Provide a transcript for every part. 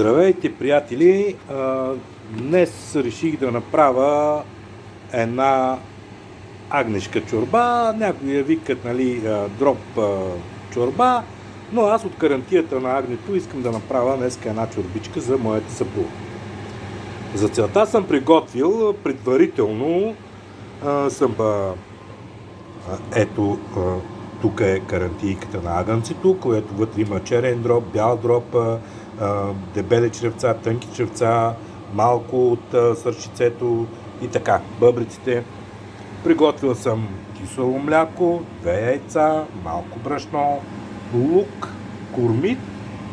Здравейте, приятели! Днес реших да направя една агнешка чорба. Някои я викат, дроп чорба, но аз от карантията на агнето искам да направя днес една чорбичка за моята съпруга. За целта съм приготвил предварително ето тук е карантийката на агънцето, което вътре има черен дроб, бял дроб, дебели чревца, тънки чревца, малко от сърчицето и така, бъбриците. Приготвил съм кисело мляко, 2 яйца, малко брашно, лук, курмит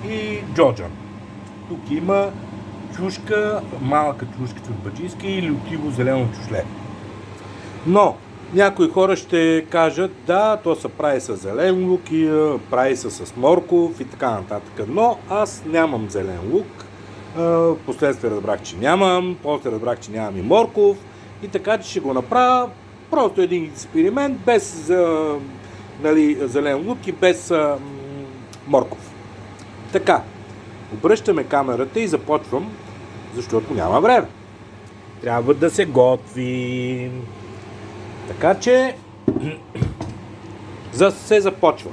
и джоджан. Тук има чушка, малка чушка чурбаджийска и лютиво зелено чушле. Но някои хора ще кажат, да, то се прави с зелен лук и прави се с морков и така нататък. Но аз нямам зелен лук. Последствие разбрах, че нямам. После разбрах, че нямам и морков. И така, че ще го направя просто един експеримент без зелен лук и без морков. Така, обръщаме камерата и започвам, защото няма време. Трябва да се готви. Така че се започва.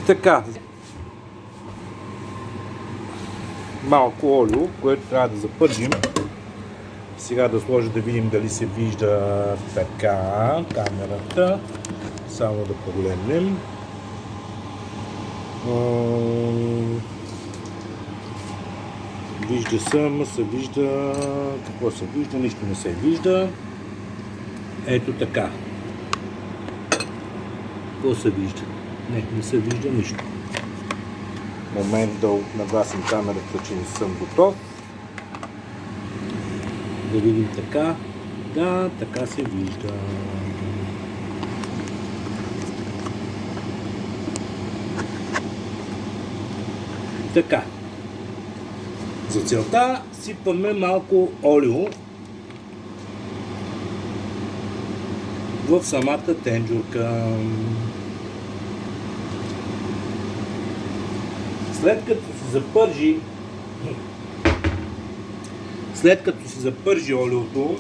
Така. Малко олио, което трябва да запържим. Сега да сложа да видим дали се вижда така камерата. Само да погледнем. Вижда се вижда. Какво се вижда? Нищо не се вижда. Ето така. Какво се вижда? Не се вижда нищо. Момент да нагласим камерата, че не съм готов. Да видим така. Да, така се вижда. Така. За целта сипваме малко олио в самата тенджурка. След като се запържи олиото,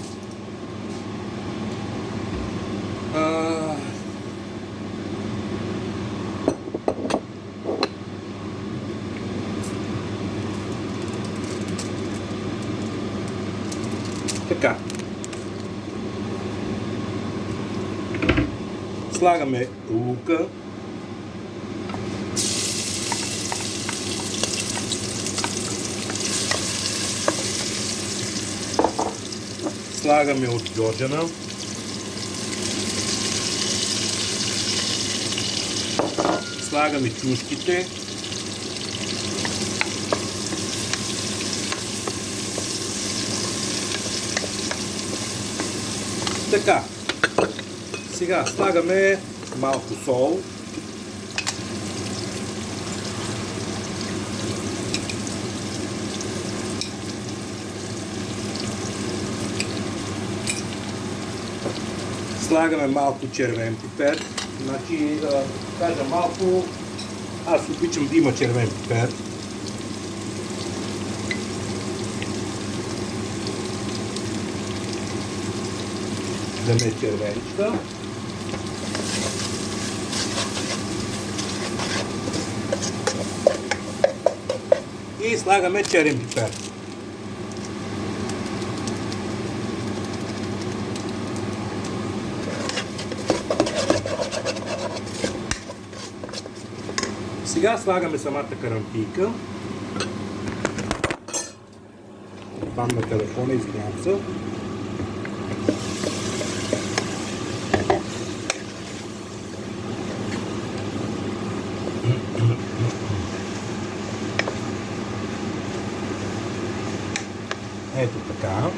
така. Слагаме лука. Слагаме от джоджана. Слагаме чушките. Така. Сега слагаме малко сол. Слагаме малко червен пипер. Значи, да кажа малко, аз обичам да има червен пипер. Да не е червеничка. И слагаме черен пипер. Сега слагаме самата карантийка. Там на телефона, извинявам се. Ето така.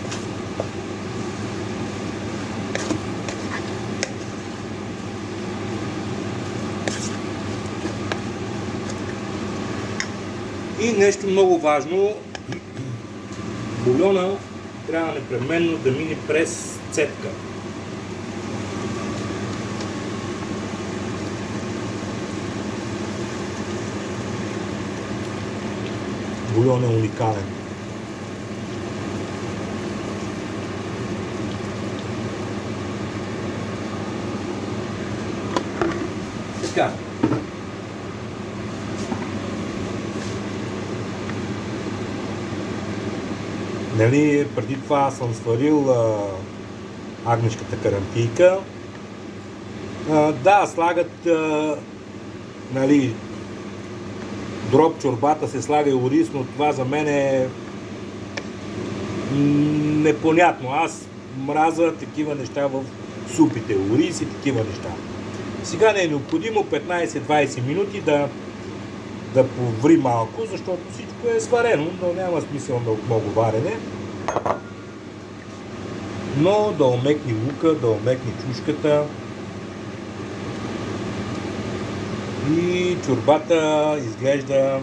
И нещо много важно, бульона трябва непременно да мине през цепка. бульон е уникален. Така. Нали, преди това съм сварил агнешката карантийка. Да, слагат нали, дроб чорбата се слага и ориз, но това за мен е непонятно. Аз мразя такива неща в супите, ориз и такива неща. Сега не е необходимо 15-20 минути да поври малко, защото всичко е сварено, но няма смисъл на много варене. Но да омекни лука, да омекни чушката. И чорбата изглежда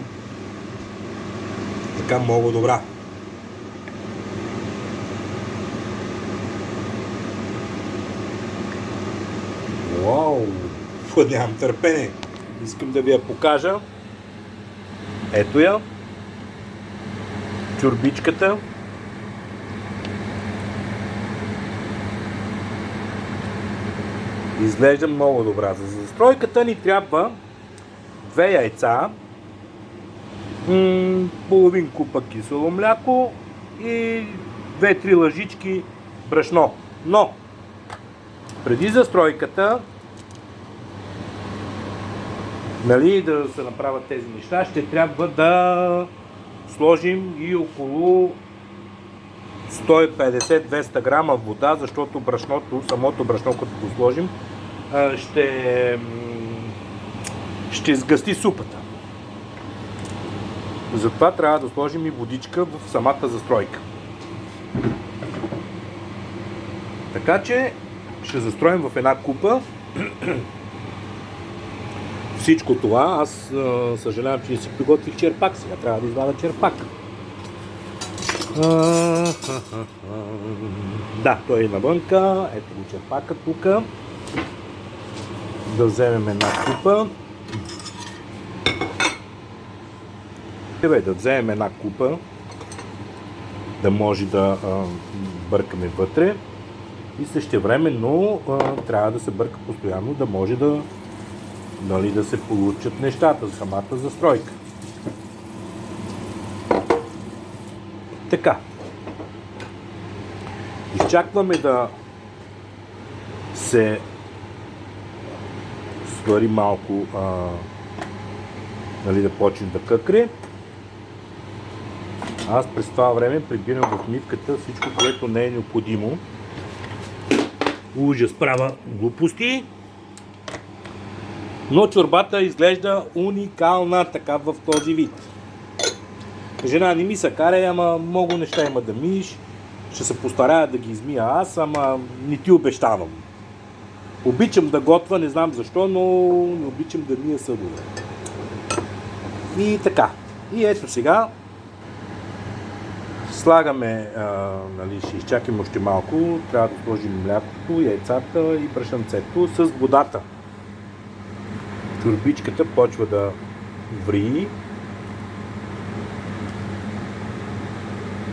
така много добра. Вау! Нямам търпение. Искам да ви я покажа. Ето я. Чорбичката. Изглежда много добра. За застройката ни трябва 2 яйца, половин купа кисело мляко и 2-3 лъжички брашно. Но преди застройката, нали, да се направят тези неща, ще трябва да сложим и около 150-200 грама вода, защото брашното, самото брашно, като го сложим, ще сгъсти супата. Затова трябва да сложим и водичка в самата застройка. Така че ще застроим в една купа всичко това. Аз съжалявам, че не си приготвих черпак. Сега трябва да извадя черпак. Да, той е навънка. Ето го черпака тук. Да вземем една купа. Да вземем една купа, да може да бъркаме вътре и същевременно трябва да се бърка постоянно, да може да, нали, да се получат нещата за самата застройка. Така. Изчакваме да се свари малко, нали, да почне да къкре. Аз през това време прибирам в мивката всичко, което не е необходимо. Ужас, правя глупости. Но чорбата изглежда уникална така в този вид. Жена не ми се карай, ама много неща има да миеш. Ще се постарая да ги измия аз, ама не ти обещавам. Обичам да готвя, не знам защо, но не обичам да мия съдове. И така. И ето сега слагаме, нали, ще изчакаме още малко, трябва да сложим млякото, яйцата и брашанцето с водата. Чорбичката почва да ври,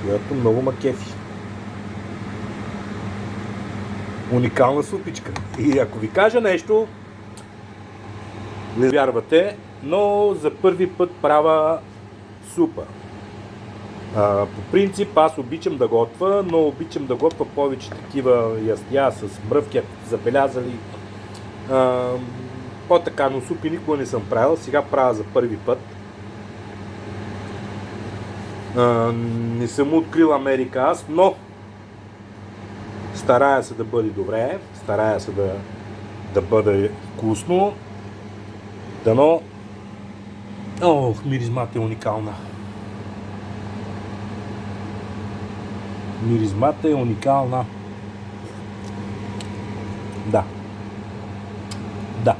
която много ма кефи. Уникална супичка. И ако ви кажа нещо, не вярвате, но за първи път правя супа. По принцип аз обичам да готвя, но обичам да готвя повече такива ястия с мръвки, ако сте забелязали. По-така, но супи никога не съм правил, сега правя за първи път. Не съм открил Америка аз, но старая се да бъде добре, старая се да бъде вкусно. Дано... Ох, миризмата е уникална. Миризмата е уникална. Да. Да.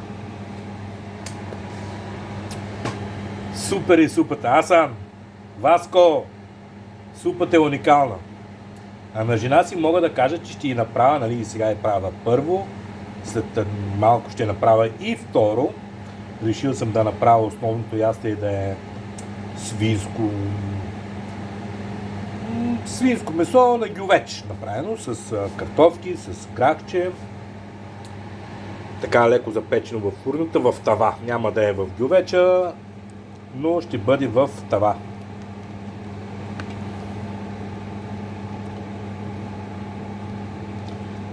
Супер е супата. Асан, Васко, супата е уникална. А на жена си мога да кажа, че ще я направя, нали, и сега я правя първо, след малко ще направя и второ. Решил съм да направя основното ястие да е свинско, Свинско месо на гювеч, направено с картофки, с крахче. Така леко запечено в фурната, в тава. Няма да е в гювеча, но ще бъде в тава.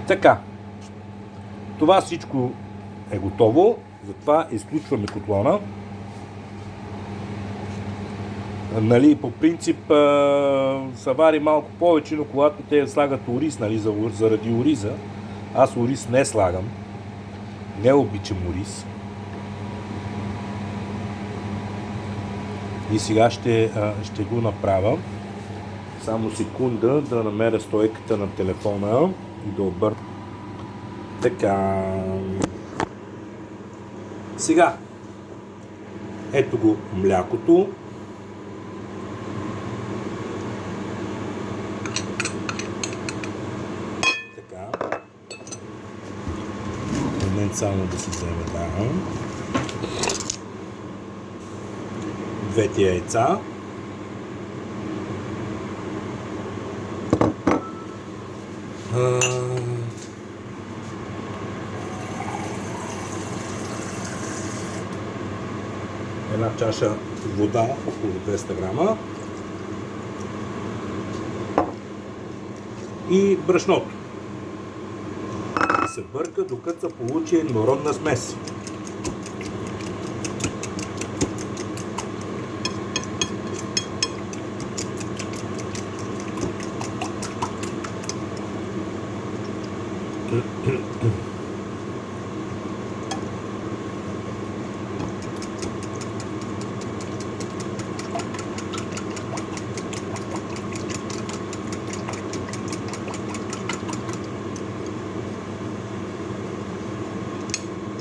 Така. Това всичко е готово, затова изключваме котлона. Нали, по принцип са вари малко повече, но когато те слагат ориз, нали, заради ориза, аз ориз не слагам. Не обичам ориз. И сега ще го направя. Само секунда да намеря стойката на телефона и да обърна. Така. Сега. Ето го млякото. Така. Момент само да си вземе двете яйца. Една чаша вода, около 200 грама. И брашното. Се бърка, докато се получи еднородна смес.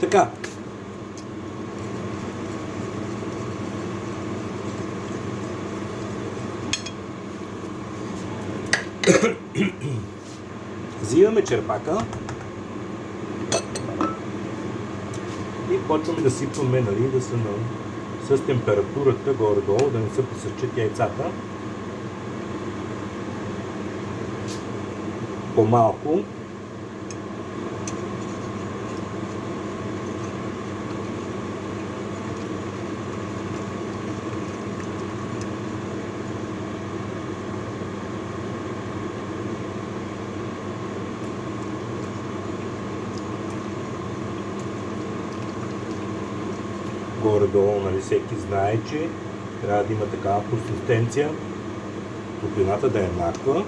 Така. Взимаме черпака и почваме да сипваме, нали, да са с температурата горе-долу, да не се посърчат яйцата. По-малко. Горе-долу, нали, всеки знае, че трябва да има такава консистенция, топлината да е еднаква.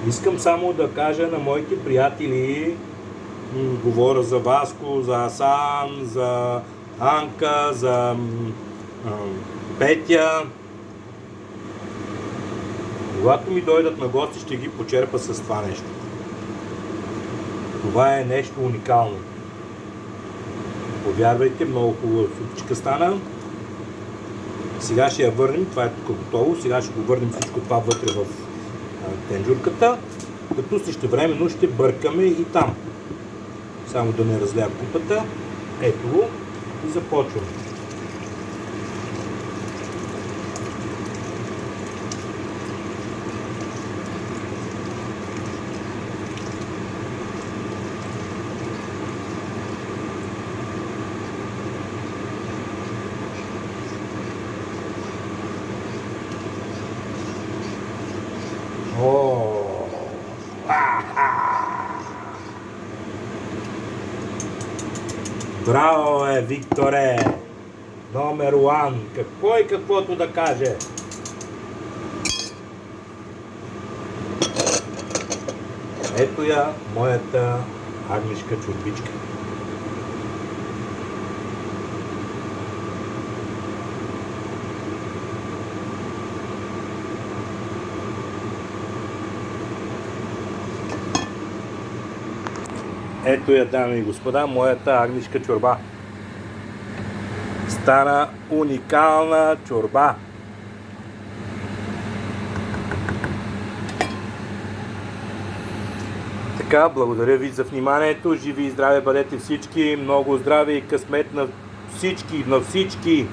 Искам само да кажа на моите приятели, говоря за Васко, за Асан, за Анка, за Петя. Когато ми дойдат на гости, ще ги почерпа с това нещо. Това е нещо уникално. Повярвайте, много хубава супчика стана. Сега ще я върнем, това е тук готово. Сега ще го върнем всичко това вътре в тенджурката, като същевременно ще бъркаме и там. Само да не разля купата. Ето го и започваме. Браво е, Викторе! Номер 1! Какво и каквото да каже? Ето я, моята агнешка чорбичка. Ето я, дами и господа, моята агнешка чорба. Стана уникална чорба. Така, благодаря ви за вниманието. Живи и здраве бъдете всички. Много здраве и късмет на всички, на всички.